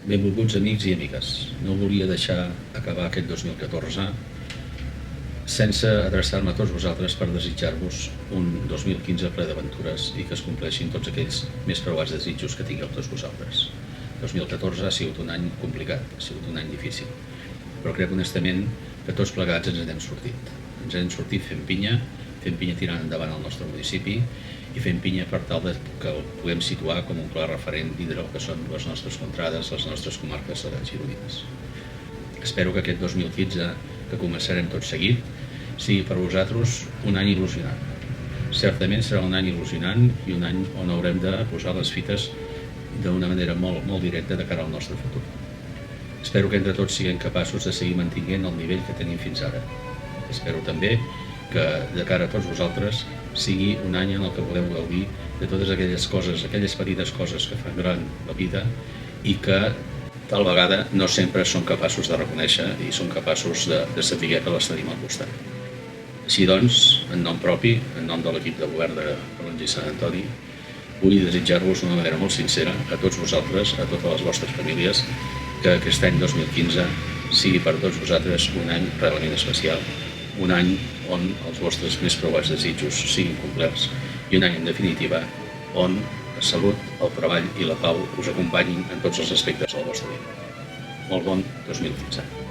Benvolguts amics i amigues, no volia deixar acabar aquest 2014 sense adreçar-me a tots vosaltres per desitjar-vos un 2015 ple d'aventures i que es compleixin tots aquells més preuats desitjos que tingueu tots vosaltres. 2014 ha sigut un any complicat, ha sigut un any difícil, però crec honestament que tots plegats ens n'hem sortit. Ens n'hem sortit fent pinya tirant endavant el nostre municipi i fent pinya per tal que el puguem situar com un clar referent dintre del que són les nostres contrades, les nostres comarques gironines. Espero que aquest 2015, que començarem tot seguit, sigui per vosaltres un any il·lusionant. Certament serà un any il·lusionant i un any on haurem de posar les fites d'una manera molt directa de cara al nostre futur. Espero que entre tots siguem capaços de seguir mantenint el nivell que tenim fins ara. Espero també que de cara a tots vosaltres sigui un any en el que podeu gaudir de totes aquelles coses, aquelles petites coses que fan gran la vida i que tal vegada no sempre som capaços de reconèixer i som capaços de saber que les tenim al costat. Així doncs, en nom propi, en nom de l'equip de govern de Calonge i Sant Antoni, vull desitjar-vos d'una manera molt sincera a tots vosaltres, a totes les vostres famílies, que aquest any 2015 sigui per tots vosaltres un any realment especial, un any on els vostres més preuats desitjos siguin complerts i un any, en definitiva, on la salut, el treball i la pau us acompanyin en tots els aspectes de la vostra vida. Molt bon 2015.